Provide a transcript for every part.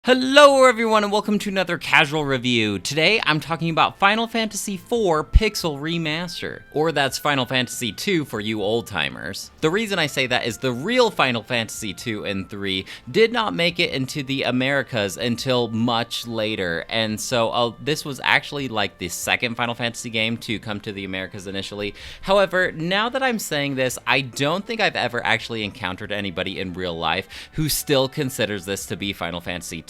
Hello everyone and welcome to another casual review. Today I'm talking about Final Fantasy IV Pixel Remaster, or that's Final Fantasy II for you old-timers. The reason I say that is the real Final Fantasy II and III did not make it into the Americas until much later, and so this was actually like the second Final Fantasy game to come to the Americas initially. However, now that I'm saying this, I don't think I've ever actually encountered anybody in real life who still considers this to be Final Fantasy II.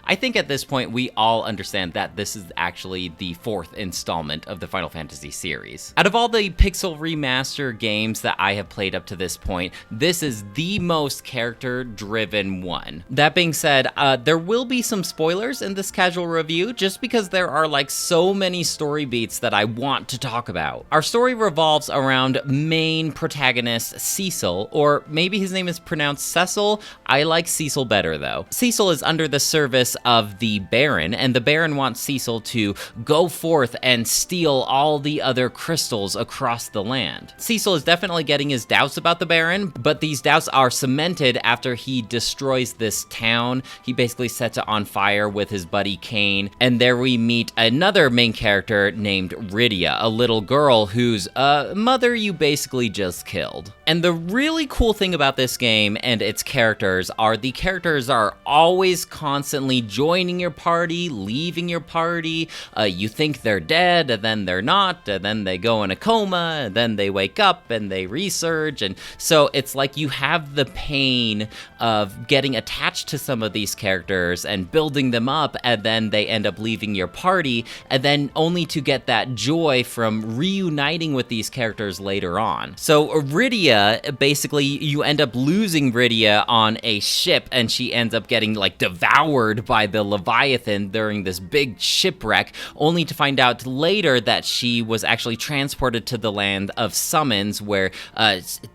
I think at this point we all understand that this is actually the fourth installment of the Final Fantasy series. Out of all the Pixel Remaster games that I have played up to this point, this is the most character-driven one. That being said, there will be some spoilers in this casual review just because there are like so many story beats that I want to talk about. Our story revolves around main protagonist Cecil, or maybe his name is pronounced Cecil. I like Cecil better though. Cecil is under the service of the Baron, and the Baron wants Cecil to go forth and steal all the other crystals across the land. Cecil is definitely getting his doubts about the Baron, but these doubts are cemented after he destroys this town. He basically sets it on fire with his buddy Kane, and there we meet another main character named Rydia, a little girl whose mother you basically just killed. And the really cool thing about this game and its characters are the characters are always constantly joining your party, leaving your party. You think they're dead, and then they're not, and then they go in a coma, and then they wake up and they resurge. And so it's like you have the pain of getting attached to some of these characters and building them up, and then they end up leaving your party, and then only to get that joy from reuniting with these characters later on. So Rydia, basically you end up losing Rydia on a ship, and she ends up getting like devoured by the Leviathan during this big shipwreck, only to find out later that she was actually transported to the land of summons, where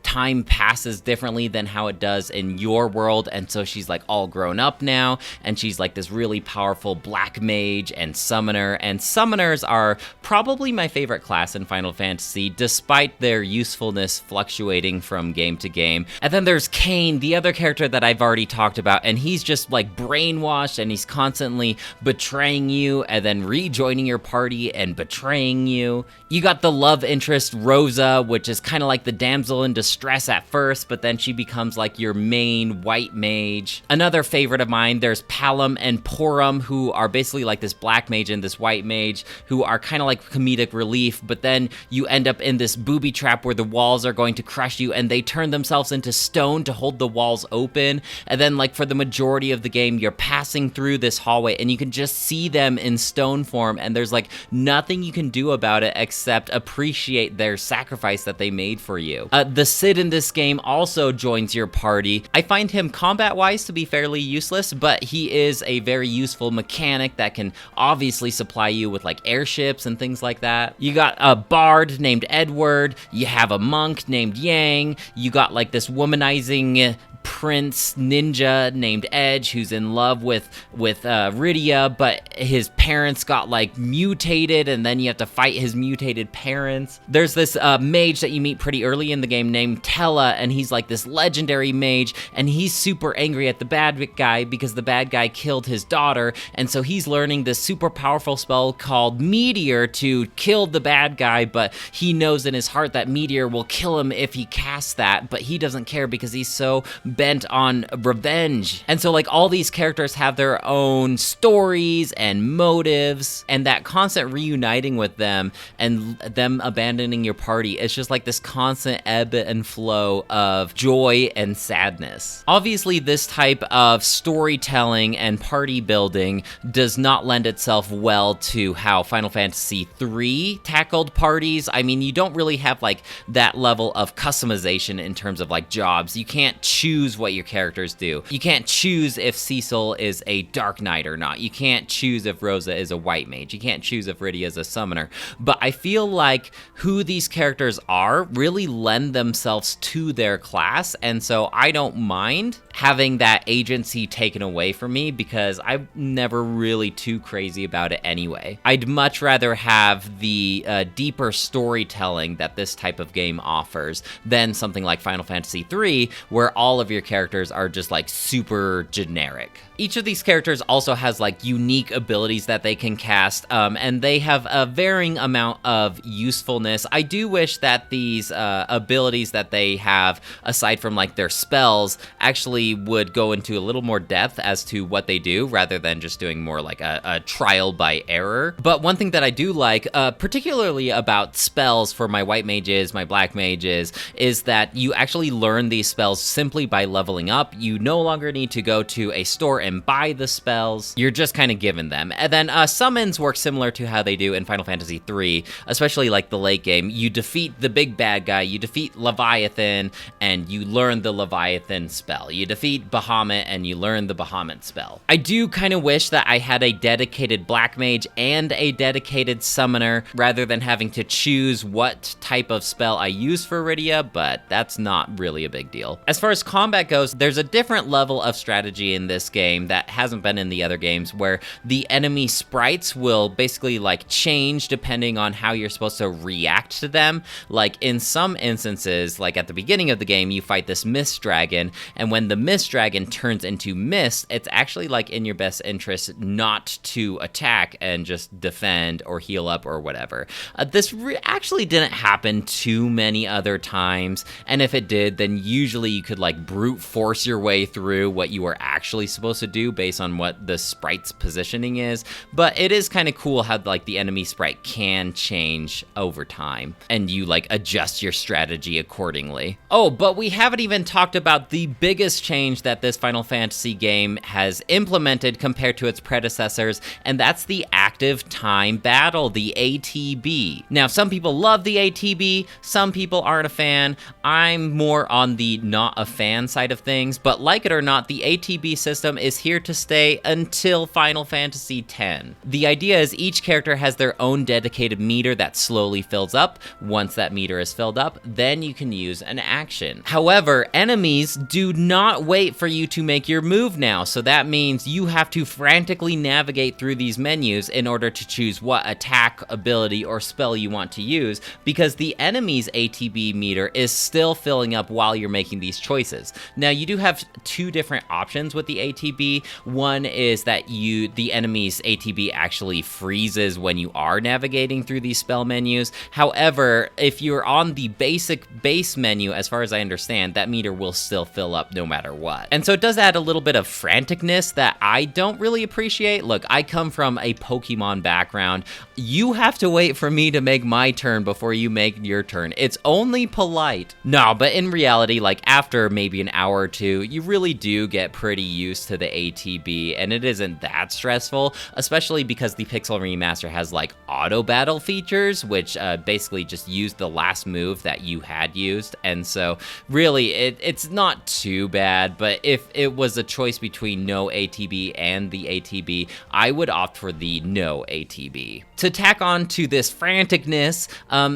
time passes differently than how it does in your world, and so she's like all grown up now, and she's like this really powerful black mage and summoner, and summoners are probably my favorite class in Final Fantasy, despite their usefulness fluctuating from game to game. And then there's Kane, the other character that I've already talked about, and he's just like brainwashed, and he's constantly betraying you and then rejoining your party and betraying you. You got the love interest Rosa, which is kind of like the damsel in distress at first, but then she becomes like your main white mage. Another favorite of mine, there's Palom and Porum, who are basically like this black mage and this white mage, who are kind of like comedic relief, but then you end up in this booby trap where the walls are going to crush you, and they turn themselves into stone to hold the walls open. And then like for the majority of the game, you're passing through this hallway and you can just see them in stone form, and there's like nothing you can do about it except appreciate their sacrifice that they made for you. The Cid in this game also joins your party. I find him combat-wise to be fairly useless, but he is a very useful mechanic that can obviously supply you with like airships and things like that. You got a bard named Edward, you have a monk named Yang, you got like this womanizing prince ninja named Edge who's in love with Rydia, but his parents got like mutated, and then you have to fight his mutated parents. There's this mage that you meet pretty early in the game named Tella, and he's like this legendary mage, and he's super angry at the bad guy because the bad guy killed his daughter, and so he's learning this super powerful spell called Meteor to kill the bad guy, but he knows in his heart that Meteor will kill him if he casts that, but he doesn't care because he's so bent on revenge. And so like all these characters have their own stories and motives, and that constant reuniting with them and them abandoning your party, it's just like this constant ebb and flow of joy and sadness. Obviously this type of storytelling and party building does not lend itself well to how Final Fantasy III tackled parties. I mean, you don't really have like that level of customization in terms of like jobs. You can't choose what your characters do. You can't choose if Cecil is a Dark Knight or not. You can't choose if Rosa is a white mage. You can't choose if Rydia is a summoner. But I feel like who these characters are really lend themselves to their class, and so I don't mind having that agency taken away from me because I'm never really too crazy about it anyway. I'd much rather have the deeper storytelling that this type of game offers than something like Final Fantasy III, where all of your your characters are just like super generic. Each of these characters also has like unique abilities that they can cast, and they have a varying amount of usefulness. I do wish that these abilities that they have, aside from like their spells, actually would go into a little more depth as to what they do, rather than just doing more like a trial by error. But one thing that I do like, particularly about spells for my white mages, my black mages, is that you actually learn these spells simply by leveling up. You no longer need to go to a store and buy the spells. You're just kind of given them. And then summons work similar to how they do in Final Fantasy III, especially like the late game. You defeat the big bad guy, you defeat Leviathan, and you learn the Leviathan spell. You defeat Bahamut, and you learn the Bahamut spell. I do kind of wish that I had a dedicated black mage and a dedicated summoner, rather than having to choose what type of spell I use for Iridia, but that's not really a big deal. As far as combat goes, there's a different level of strategy in this game that hasn't been in the other games, where the enemy sprites will basically like change depending on how you're supposed to react to them. Like in some instances, like at the beginning of the game, you fight this mist dragon, and when the mist dragon turns into mist, it's actually like in your best interest not to attack and just defend or heal up or whatever. This actually didn't happen too many other times, and if it did, then usually you could like brute force your way through what you were actually supposed to do based on what the sprite's positioning is. But it is kind of cool how like the enemy sprite can change over time, and you like adjust your strategy accordingly. Oh, but we haven't even talked about the biggest change that this Final Fantasy game has implemented compared to its predecessors, and that's the active time battle, the ATB. Now, some people love the ATB, some people aren't a fan. I'm more on the not a fan side of things, but like it or not, the ATB system is here to stay until Final Fantasy X. The idea is each character has their own dedicated meter that slowly fills up. Once that meter is filled up, then you can use an action. However, enemies do not wait for you to make your move now, so that means you have to frantically navigate through these menus in order to choose what attack, ability, or spell you want to use, because the enemy's ATB meter is still filling up while you're making these choices. Now, you do have two different options with the ATB. One is that the enemy's ATB actually freezes when you are navigating through these spell menus. However, if you're on the base menu, as far as I understand, that meter will still fill up no matter what. And so it does add a little bit of franticness that I don't really appreciate. Look, I come from a Pokemon background. You have to wait for me to make my turn before you make your turn. It's only polite. No, but in reality, like after maybe an hour or two, you really do get pretty used to the ATB, and it isn't that stressful, especially because the Pixel Remaster has like auto battle features, which basically just use the last move that you had used. And so really it's not too bad, but if it was a choice between no ATB and the ATB, I would opt for the no ATB. To tack on to this franticness,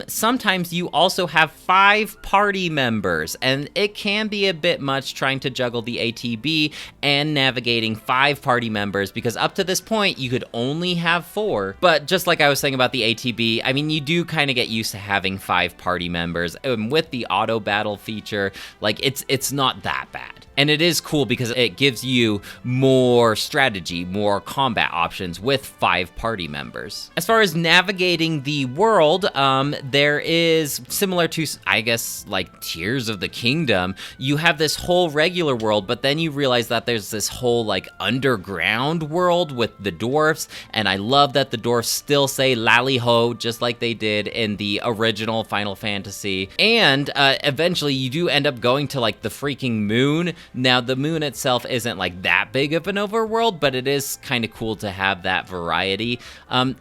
sometimes you also have 5 party members, and it can be a bit much trying to juggle the ATB and navigating 5 party members, because up to this point you could only have 4. But just like I was saying about the ATB, I mean, you do kind of get used to having 5 party members, and with the auto battle feature, like it's not that bad. And it is cool because it gives you more strategy, more combat options with 5 party members. As far as navigating the world, there is, similar to, I guess, like Tears of the Kingdom, you have this whole regular world, but then you realize that there's this whole like underground world with the dwarfs, and I love that the dwarfs still say lally ho, just like they did in the original Final Fantasy. And eventually you do end up going to like the freaking moon. Now, the moon itself isn't like that big of an overworld, but it is kind of cool to have that variety.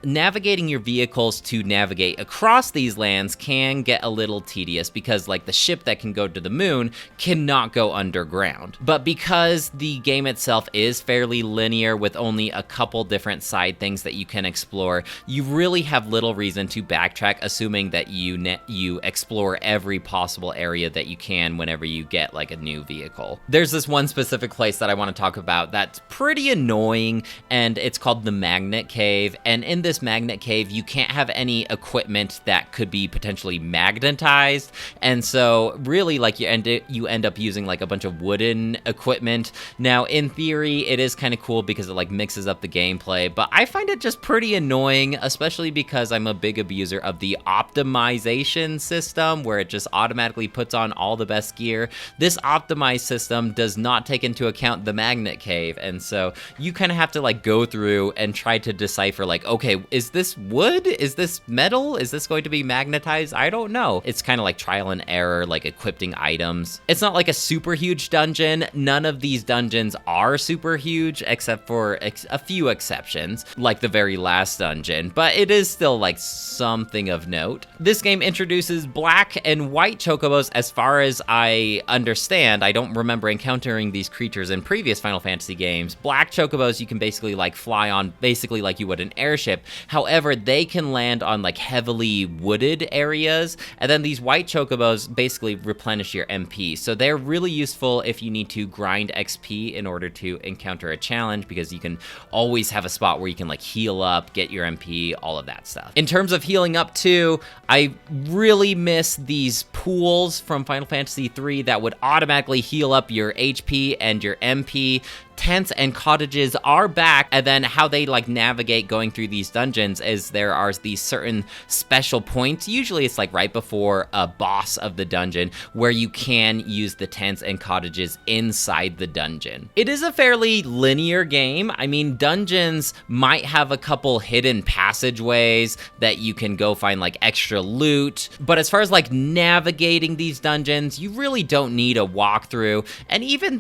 Navigating your vehicles to navigate across these lands can get a little tedious, because like the ship that can go to the moon cannot go underground. But because the game itself is fairly linear with only a couple different side things that you can explore, you really have little reason to backtrack, assuming that you explore every possible area that you can whenever you get like a new vehicle. there's this one specific place that I want to talk about that's pretty annoying, and it's called the Magnet Cave. And in this Magnet Cave, you can't have any equipment that could be potentially magnetized, and so really, like, you end up using like a bunch of wooden equipment. Now, in theory, it is kind of cool because it like mixes up the gameplay, but I find it just pretty annoying, especially because I'm a big abuser of the optimization system, where it just automatically puts on all the best gear. This optimized system does not take into account the Magnet Cave, and so you kind of have to like go through and try to decipher, like, okay, is this wood? Is this metal? Is this going to be magnetized? I don't know. It's kind of like trial and error, like equipping items. It's not like a super huge dungeon. None of these dungeons are super huge, except for a few exceptions, like the very last dungeon, but it is still like something of note. This game introduces black and white chocobos as far as I understand. I don't remember encountering these creatures in previous Final Fantasy games. Black chocobos you can basically like fly on basically like you would an airship. However, they can land on like heavily wooded areas, and then these white chocobos basically replenish your MP. So they're really useful if you need to grind XP in order to encounter a challenge, because you can always have a spot where you can like heal up, get your MP, all of that stuff. In terms of healing up too, I really miss these pools from Final Fantasy III that would automatically heal up your HP and your MP. Tents and cottages are back, and then how they like navigate going through these dungeons is there are these certain special points, usually it's like right before a boss of the dungeon, where you can use the tents and cottages inside the dungeon. It is a fairly linear game. I mean, dungeons might have a couple hidden passageways that you can go find like extra loot, but as far as like navigating these dungeons, you really don't need a walkthrough. And even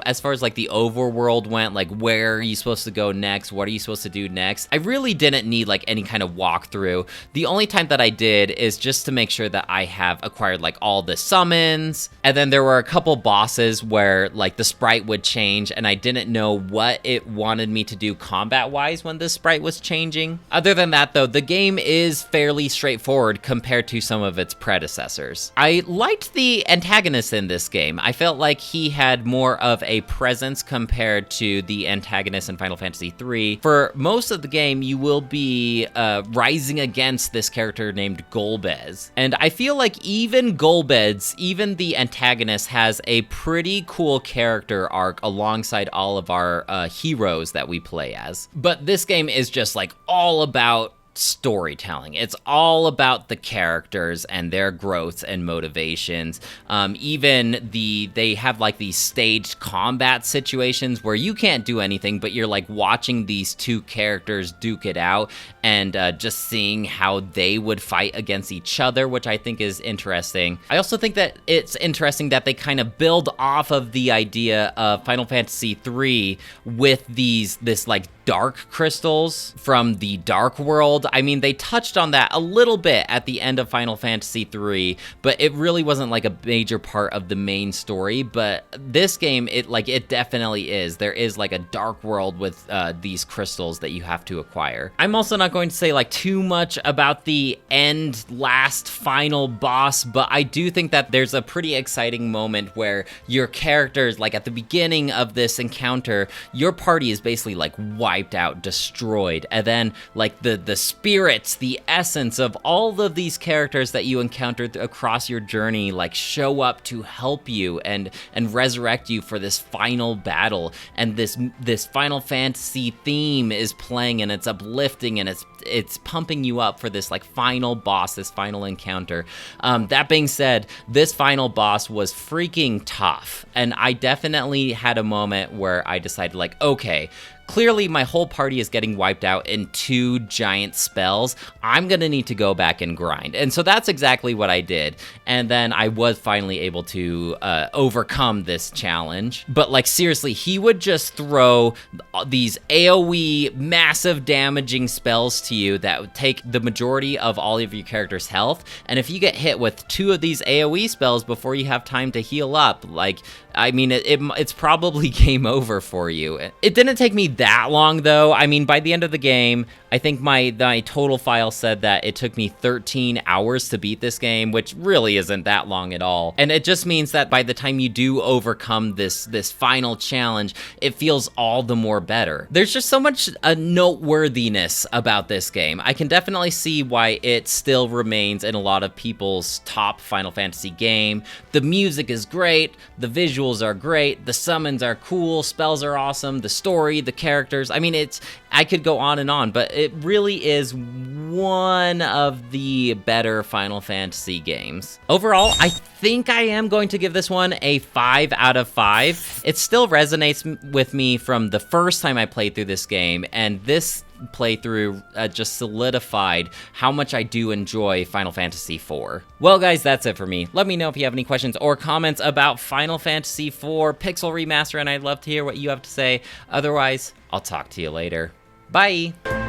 as far as like the overworld went, like where are you supposed to go next, what are you supposed to do next, I really didn't need like any kind of walkthrough. The only time that I did is just to make sure that I have acquired like all the summons, and then there were a couple bosses where like the sprite would change and I didn't know what it wanted me to do combat wise when the sprite was changing. Other than that though, the game is fairly straightforward compared to some of its predecessors. I liked the antagonist in this game. I felt like he had more of a presence compared to the antagonist in Final Fantasy III. For most of the game, you will be rising against this character named Golbez. And I feel like even Golbez, even the antagonist, has a pretty cool character arc alongside all of our heroes that we play as. But this game is just like all about storytelling. It's all about the characters and their growths and motivations. They have like these staged combat situations where you can't do anything, but you're like watching these two characters duke it out and just seeing how they would fight against each other, which I think is interesting. I also think that it's interesting that they kind of build off of the idea of Final Fantasy III with this like dark crystals from the dark world. I mean, they touched on that a little bit at the end of Final Fantasy III, but it really wasn't like a major part of the main story. But this game, it definitely is. There is like a dark world with these crystals that you have to acquire. I'm also not going to say like too much about the last final boss, but I do think that there's a pretty exciting moment where your characters, like at the beginning of this encounter, your party is basically like wiped out, destroyed, and then like the spirits, the essence of all of these characters that you encountered across your journey like show up to help you and resurrect you for this final battle. And this Final Fantasy theme is playing, and it's uplifting, and it's pumping you up for this like final boss, this final encounter. That being said, this final boss was freaking tough, and I definitely had a moment where I decided like, okay, clearly my whole party is getting wiped out in 2 giant spells. I'm gonna need to go back and grind. And so that's exactly what I did. And then I was finally able to overcome this challenge. But like seriously, he would just throw these AoE massive damaging spells to you that would take the majority of all of your character's health. And if you get hit with 2 of these AoE spells before you have time to heal up, like, I mean, it's probably game over for you. It didn't take me that long, though. I mean, by the end of the game, I think my total file said that it took me 13 hours to beat this game, which really isn't that long at all. And it just means that by the time you do overcome this final challenge, it feels all the more better. There's just so much noteworthiness about this game. I can definitely see why it still remains in a lot of people's top Final Fantasy game. The music is great, the visuals are great, the summons are cool, spells are awesome, the story, the characters. I mean, I could go on and on, but it really is one of the better Final Fantasy games. Overall, I think I am going to give this one a 5 out of 5. It still resonates with me from the first time I played through this game, and this playthrough just solidified how much I do enjoy Final Fantasy IV. Well, guys, that's it for me. Let me know if you have any questions or comments about Final Fantasy IV Pixel Remaster, and I'd love to hear what you have to say. Otherwise, I'll talk to you later. Bye!